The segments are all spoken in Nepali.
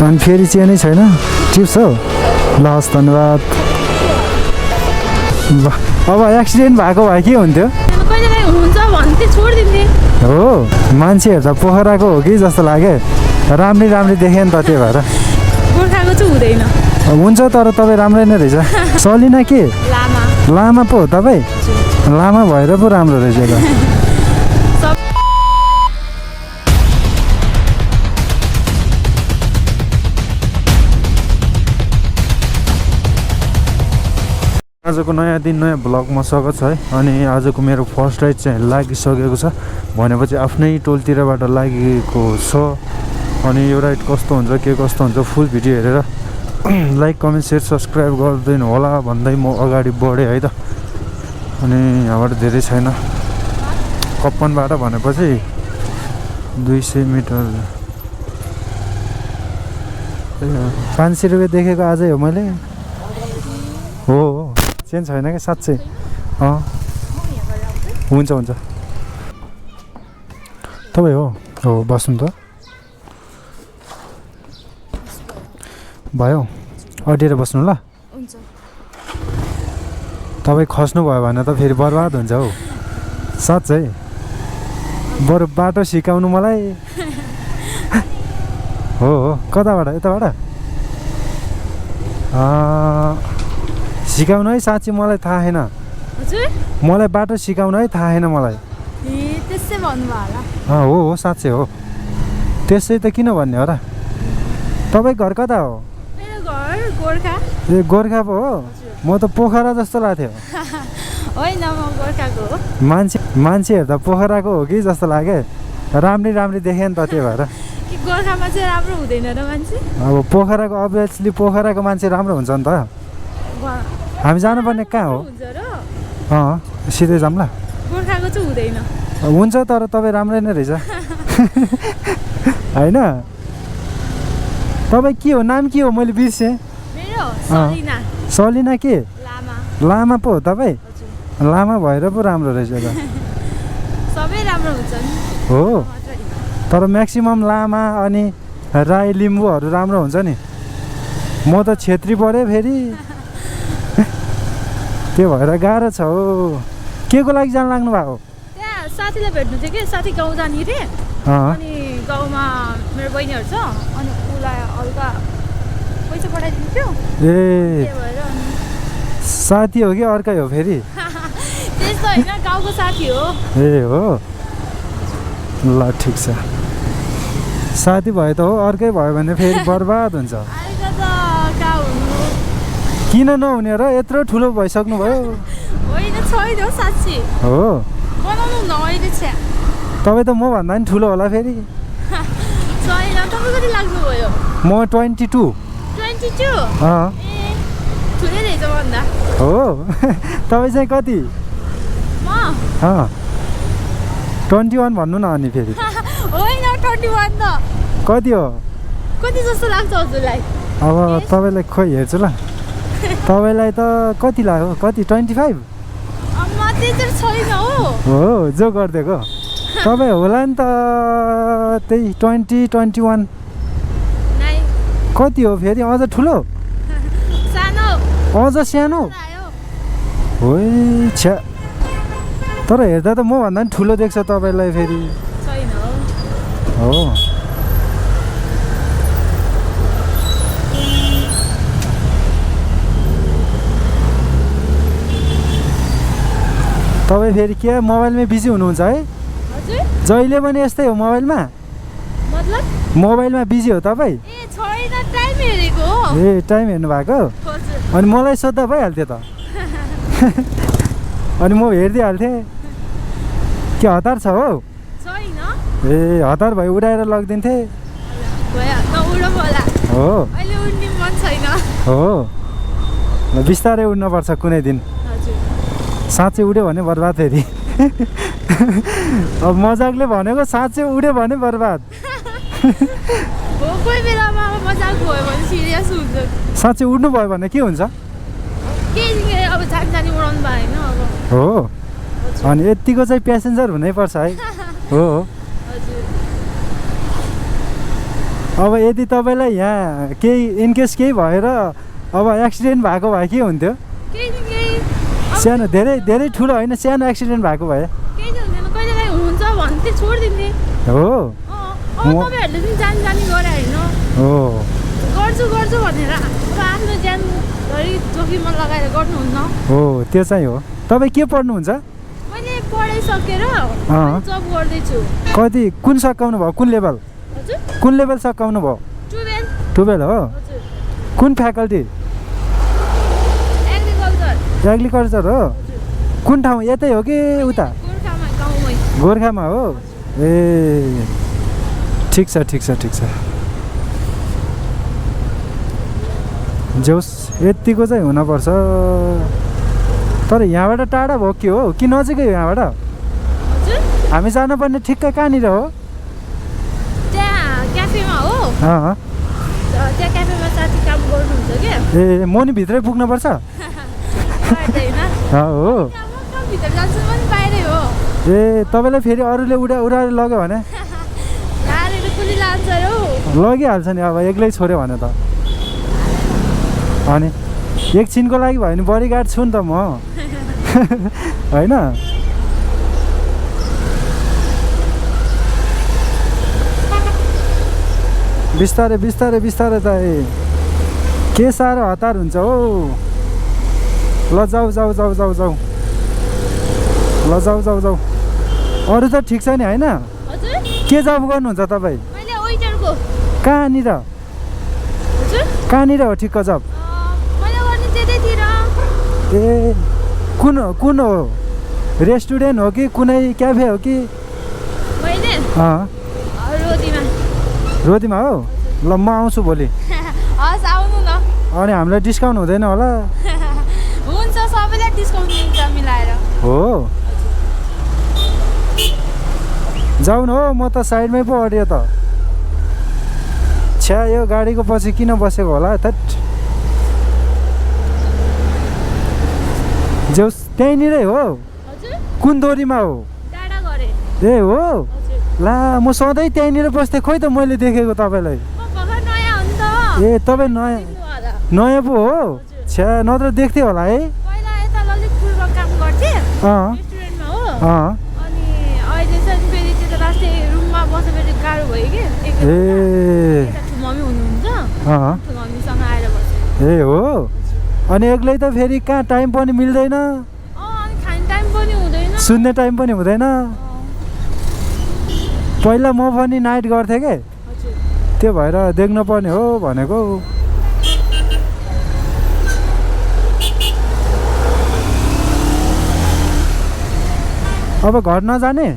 अनि फेरि चेनै छैन टिप्स हो ल हस् धन्यवाद अब एक्सिडेन्ट भएको भए के हुन्थ्यो हो मान्छे हेर्दा पोखराको हो कि जस्तो लाग्यो राम्रै राम्रै देखेँ नि त त्यही भएर गोर्खाको चाहिँ हुँदैन हुन्छ तर तपाईँ राम्रै नै रहेछ सलिना के लामा पो हो तपाईँ लामा भएर पो राम्रो रहेछ त आजको नयाँ दिन नयाँ भ्लगमा स्वागत छ है अनि आजको मेरो फर्स्ट राइड चाहिँ लागिसकेको छ भनेपछि आफ्नै टोलतिरबाट लागेको छ अनि यो राइड कस्तो हुन्छ के कस्तो हुन्छ फुल भिडियो हेरेर लाइक कमेन्ट सेयर सब्सक्राइब गरिदिनु होला भन्दै म अगाडि बढेँ है त अनि यहाँबाट धेरै छैन कप्पनबाट भनेपछि 200 मिटर 500 रुपियाँ देखेको आजै हो मैले हो चेन्ज छैन क्या 700 हुन्छ हुन्छ तपाईँ हो बस्नु त भयो अडिएर बस्नु ल तपाईँ खस्नु भयो भने त फेरि बर्बाद हुन्छ हौ साँच्चै बरु बाटो सिकाउनु मलाई हो कताबाट यताबाट सिकाउनु है साँच्ची मलाई थाहा छैन मलाई बाटो सिकाउनु है थाहा छैन मलाई हो साँच्चै हो त्यसै त किन भन्ने हो र तपाईँ घर कता हो ए गोर्खा पो हो म त पोखरा जस्तो लाग्थ्यो मान्छे हेर्दा पोखराको हो कि जस्तो लाग्यो राम्रै राम्रै देखेँ नि त त्यही भएर गोर्खामा चाहिँ राम्रो हुँदैन र मान्छे अब पोखराको अभियसली पोखराको मान्छे राम्रो हुन्छ नि त हामी जानुपर्ने कहाँ हो सिधै जाऊँ ल गोर्खाको चाहिँ हुँदैन हुन्छ तर तपाईँ राम्रै नै रहेछ होइन तपाईँ के हो नाम के हो मैले बिर्सेँ सलिना के लामा पो हो तपाईँ लामा भएर पो राम्रो रहेछ त सबै राम्रो हुन्छ नि हो तर म्याक्सिमम लामा अनि राई लिम्बूहरू राम्रो हुन्छ नि म त छेत्री पऱ्यो फेरि त्यो भएर गाह्रो छ हो के को लागि जान लाग्नु भएको त्यहाँ साथीलाई भेट्नु थियो कि साथी गाउँ जाने रे अनि गाउँमा मेरो बहिनीहरू छ अनि उसलाई हल्का पैसा पठाइदिनु थियो ए साथी हो कि अर्कै हो फेरि त्यस्तो होइन गाउँको साथी हो ए हो ल ठिक छ साथी भयो त हो अर्कै भयो भने फेरि बर्बाद हुन्छ किन नहुने र यत्रो ठुलो भइसक्नु भयो होइन छैन हो साँच्ची हो बनाउनु न अहिले छ तपाईँ त म भन्दा नि ठुलो होला फेरि छैन तपाईँ कति लाग्नुभयो म 22 ए ठुलै रहेछ भन्दा हो तपाईँ चाहिँ कति म 21 भन्नु न अनि फेरि होइन 21 त कति हो कति जस्तो लाग्छ हजुरलाई अब तपाईँलाई खोइ हेर्छु ल तपाईँलाई त कति लाग्यो कति 25 छैन हो जो गरिदिएको तपाईँ होला नि त त्यही 20-21 कति हो फेरि अझ ठुलो अझ सानो हो छ्या तर हेर्दा त म भन्दा नि ठुलो देख्छ तपाईँलाई फेरि हो तपाईँ फेरि के मोबाइलमै बिजी हुनुहुन्छ है जहिले पनि यस्तै हो मोबाइलमा बिजी हो तपाईँ ए टाइम हेर्नु भएको अनि मलाई सोद्धा भइहाल्थ्यो त अनि म हेरिदिइहाल्थेँ के हतार छ हो ए हतार भयो उडाएर लगिदिन्थे हो बिस्तारै उड्नुपर्छ कुनै दिन साँच्चै उड्यो भने बर्बाद फेरि अब मजाकले भनेको साँच्चै उड्यो भने बर्बाद साँच्चै उड्नु भयो भने के हुन्छ हो अनि यतिको चाहिँ प्यासेन्जर हुनै पर्छ है हो अब यदि तपाईँलाई यहाँ केही इनकेस केही भएर अब एक्सिडेन्ट भएको भए के हुन्थ्यो? सानो धेरै धेरै ठुलो होइन, सानो एक्सिडेन्ट भएको भए केही हुँदैन, कहिलेकाहीँ हुन्छ भन्थे छोडिदिन्थे हो। तपाईँहरूले पनि जानी गरे होइन हो गर्छु भनेर अब आफ्नो ज्यान धरि जोखिममा लगाएर गर्नुहुन्न। हो त्यो चाहिँ हो। तपाईँ के पढ्नुहुन्छ? मैले पढाइसकेर जब गर्दैछु। कति कुन सकाउनु भयो? कुन लेभल? हजुर कुन लेभल सकाउनु भयो? 12 हो। हजुर कुन फ्याकल्टी? एग्रिकल्चर हो। कुन ठाउँ? यतै हो कि उता? गोर्खामा हो। ए ठिक छ ठिक छ ठिक छ। जोस् यतिको चाहिँ हुनपर्छ। तर यहाँबाट टाढा भयो के हो कि नजिकै हो यहाँबाट? हामी जानुपर्ने ठिक्क कहाँनिर हो? त्यहाँ क्याफेमा हो। त्यहाँ क्याफेमा साथी काम गर्नुहुन्छ क्या। ए म नि भित्रै पुग्नुपर्छ? हो भित्र जान्छु पनि बाहिरै हो। ए तपाईँलाई फेरि अरूले उडाएर लग्यो भने लगिहाल्छ नि। अब एक्लै छोड्यो भने त अनि एकछिनको लागि भयो भने बडीगार्ड छु नि त म होइन। बिस्तारै बिस्तारै बिस्तारै त के साह्रो हतार हुन्छ हो। ल जाऊ जाऊ जाऊ जाऊ जाऊ ल जाऊ जाऊ जाऊ। अरू त ठिक छ नि होइन? के जब गर्नुहुन्छ तपाईँ? कहाँनिर कहाँनिर हो ठिक्क जब? ए कुन हो? रेस्टुरेन्ट हो कि कुनै क्याफे हो कि? रोदीमा हो। ल म आउँछु भोलि। अनि हामीलाई डिस्काउन्ट हुँदैन होला? हुन्छ सबैलाई डिस्काउन्ट दिन्छ मिलाएर। हो जाउँ न हो। म त साइडमै पो अडियो त। छ्या यो गाडीको पछि किन बसेको होला त? जोस् त्यहीँनिरै हो। कुन दोरीमा हो? ए हो ला म सधैँ त्यहीँनिर बस्थेँ। खोइ त मैले देखेको तपाईँलाई। ए तपाईँ नयाँ पो हो? छ्या नत्र देख्थेँ होला है। ए हो। अनि एक्लै त फेरि कहाँ टाइम पनि मिल्दैन, सुन्ने टाइम पनि हुँदैन। पहिला म पनि नाइट गर्थेँ के, त्यो भएर देख्न पर्ने हो भनेको। अब घर नजाने?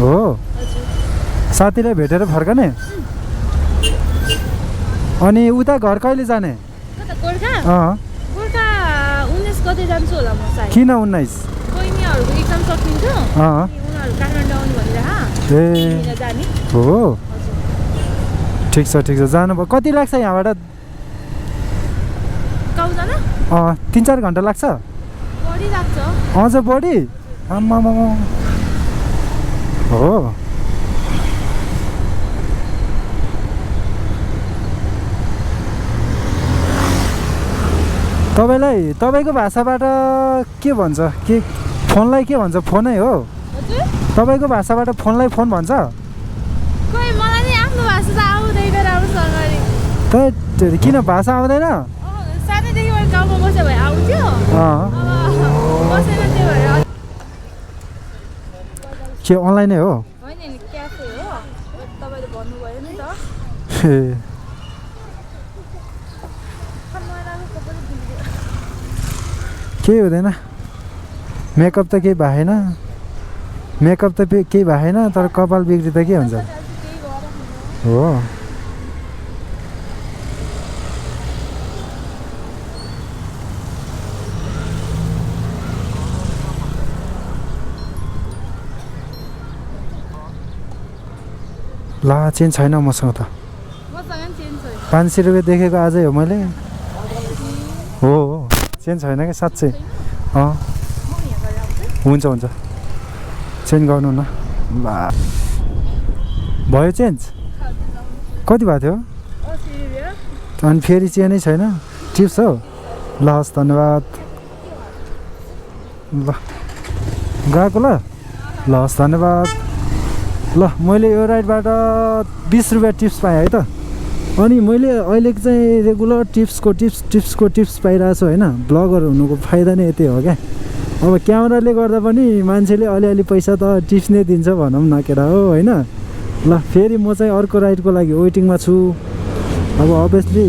हो साथीलाई भेटेर फर्कने? अनि उता घर कहिले जाने? किन 19? ए हो ठिक छ ठिक छ। जानु भयो। कति लाग्छ यहाँबाट? 3-4 घन्टा लाग्छ? अझ बढी? आम्मामा हो। तपाईँको भाषाबाट के भन्छ? के फोनलाई के भन्छ? फोनै हो? तपाईँको भाषाबाट फोनलाई फोन भन्छ? किन भाषा आउँदैन? के अनलाइनै हो? ए केही हुँदैन। मेकअप त केही भएन, मेकअप त केही भएन, तर कपाल बिग्री त के हुन्छ? हो ला चेन्ज छैन मसँग त। 500 रुपियाँ देखेको आजै हो मैले। हो चेन्ज छैन क्या साँच्चै। हुन्छ हुन्छ चेन्ज गर्नु न। भयो चेन्ज कति भएको थियो अनि फेरि चेन्जै छैन टिप्स हो ल हस् धन्यवाद ल गएको ल ल हस् धन्यवाद ल मैले यो राइडबाट 20 रुपियाँ टिप्स पाएँ है त अनि मैले अहिले चाहिँ रेगुलर टिप्स पाइरहेको छु होइन ब्लगर हुनुको फाइदा नै यति हो क्या अब क्यामेराले गर्दा पनि मान्छेले अलिअलि पैसा त टिप्स नै दिन्छ भनौँ न केटा हो होइन ल फेरि म चाहिँ अर्को राइडको लागि वेटिङमा छु अब अभियसली